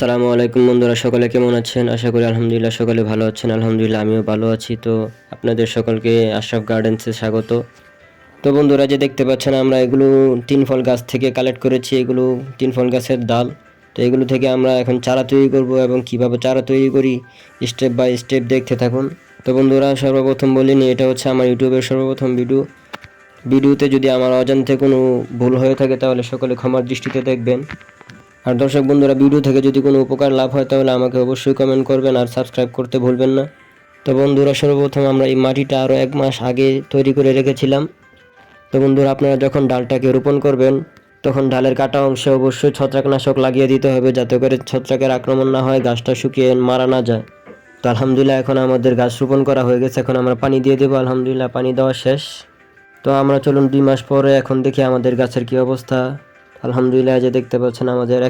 আসসালামু আলাইকুম বন্ধুরা, সকলে কেমন আছেন? আশা করি আলহামদুলিল্লাহ সকলে ভালো আছেন। আলহামদুলিল্লাহ আমিও ভালো আছি। তো আপনাদের সকলকে আশরাফ গার্ডেন্সে স্বাগত। তো বন্ধুরা, যে দেখতে পাচ্ছেন আমরা এগুলো তিন ফল গাছ থেকে কালেক্ট করেছি। এগুলো তিন ফল গাছের ডাল। তো এগুলো থেকে আমরা এখন চারা তৈরি করব এবং কিভাবে চারা তৈরি করি স্টেপ বাই স্টেপ দেখতে থাকুন। তো বন্ধুরা, সর্বপ্রথম বলিনি, এটা হচ্ছে আমার ইউটিউবের সর্বপ্রথম ভিডিওতে যদি আমার অজান্তে কোনো ভুল হয়ে থাকে তাহলে সকলে ক্ষমার দৃষ্টিতে দেখবেন। আর দর্শক বন্ধুরা, ভিডিও থেকে যদি কোনো উপকার লাভ হয় তাহলে আমাকে অবশ্যই কমেন্ট করবেন আর সাবস্ক্রাইব করতে ভুলবেন না। তো বন্ধুরা, সর্বপ্রথম আমরা এই মাটিটা আরও 1 মাস আগে তৈরি করে রেখেছিলাম। তো বন্ধুরা, আপনারা যখন ডালটাকে রোপণ করবেন তখন ডালের কাটা অংশে অবশ্যই ছত্রাকনাশক লাগিয়ে দিতে হবে, যাতে করে ছত্রাকের আক্রমণ না হয়, গাছটা শুকিয়ে মারা না যায়। তো আলহামদুলিল্লাহ এখন আমাদের গাছ রোপণ করা হয়ে গেছে। এখন আমরা পানি দিয়ে দেবো। আলহামদুলিল্লাহ পানি দেওয়া শেষ। তো আমরা চলুন 2 মাস পরে এখন দেখি আমাদের গাছের কী অবস্থা। আলহামদুলিল্লাহ, যে দেখতে পাচ্ছেন আমাদের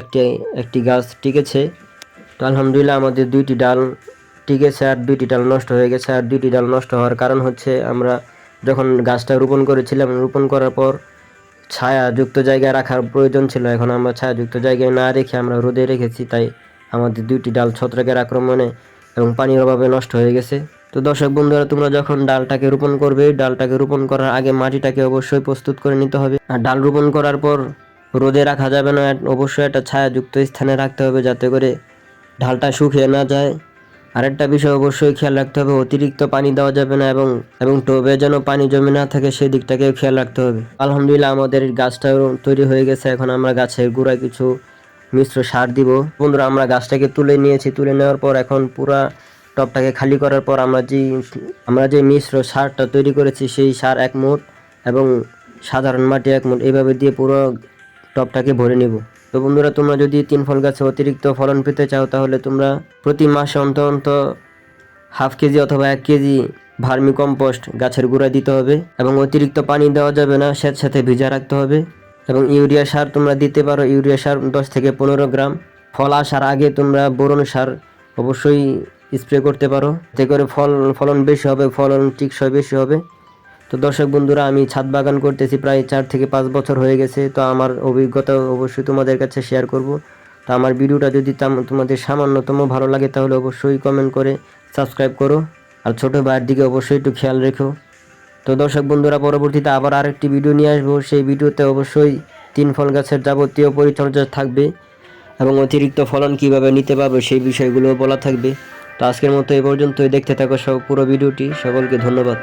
একটি গাছ টিকেছে। তো আলহামদুলিল্লাহ আমাদের 2টি ডাল টিকেছে আর 2টি ডাল নষ্ট হয়ে গেছে। আর 2টি ডাল নষ্ট হওয়ার কারণ হচ্ছে আমরা যখন গাছটা রোপণ করেছিলাম, রোপণ করার পর ছায়াযুক্ত জায়গায় রাখার প্রয়োজন ছিল। এখন আমরা ছায়াযুক্ত জায়গায় না রেখে আমরা রোদে রেখেছি, তাই আমাদের 2টি ডাল ছত্রাকের আক্রমণে এবং পানির অভাবে নষ্ট হয়ে গেছে। তো দর্শক বন্ধুরা, তোমরা যখন ডালটাকে রোপণ করবে, ডালটাকে রোপণ করার আগে মাটিটাকে অবশ্যই প্রস্তুত করে নিতে হবে। আর ডাল রোপণ করার পর রোদে রাখা যাবে না, অবশ্যই একটা ছায়াযুক্ত স্থানে রাখতে হবে, যাতে করে ডালটা শুকিয়ে না যায়। আরেকটা বিষয় অবশ্যই খেয়াল রাখতে হবে, অতিরিক্ত পানি দেওয়া যাবে না এবং টবে যেন পানি জমে না থাকে সেই দিকটাকেও খেয়াল রাখতে হবে। আলহামদুলিল্লাহ আমাদের গাছটাও তৈরি হয়ে গেছে। এখন আমরা গাছের গোড়ায় কিছু মিশ্র সার দিব। বন্ধুরা, আমরা গাছটাকে তুলে নিয়েছি। তুলে নেওয়ার পর এখন পুরা টবটাকে খালি করার পর আমরা যে মিশ্র সারটা তৈরি করেছি সেই সার 1 মুঠ এবং সাধারণ মাটি 1 মুঠ এইভাবে দিয়ে পুরো টবটাকে ভরে নিব। তো বন্ধুরা, তোমরা যদি 3 ফল গাছে অতিরিক্ত ফলন পেতে চাও তাহলে তোমরা প্রতি মাসে অন্তত হাফ কেজি অথবা 1 কেজি ভার্মি কম্পোস্ট গাছের গোড়ায় দিতে হবে এবং অতিরিক্ত পানি দেওয়া যাবে না, সাথে ভিজা রাখতে হবে। এবং ইউরিয়া সার তোমরা দিতে পারো, ইউরিয়া সার 10 থেকে 15 গ্রাম। ফল আসার আগে তোমরা বোরন সার অবশ্যই স্প্রে করতে পারো, এতে করে ফলন বেশি হবে, ফলন টিকসই বেশি হবে। তো দর্শক বন্ধুরা, আমি ছাদ বাগান করতেছি প্রায় 4 থেকে 5 বছর হয়ে গেছে। তো আমার অভিজ্ঞতা অবশ্যই তোমাদের কাছে শেয়ার করব। তো আমার ভিডিওটা যদি তোমাদের সামান্যতম ভালো লাগে তাহলে অবশ্যই কমেন্ট করে সাবস্ক্রাইব করো আর ছোটো ভাইয়ের দিকে অবশ্যই একটু খেয়াল রেখো। তো দর্শক বন্ধুরা, পরবর্তীতে আবার আরেকটি ভিডিও নিয়ে আসবো। সেই ভিডিওতে অবশ্যই 3 ফল গাছের যাবতীয় পরিচর্যা থাকবে এবং অতিরিক্ত ফলন কিভাবে নিতে পারবে সেই বিষয়গুলো বলা থাকবে। তো আজকের মতো এই পর্যন্তই। দেখতে থাকো পুরো ভিডিওটি। সকলকে ধন্যবাদ।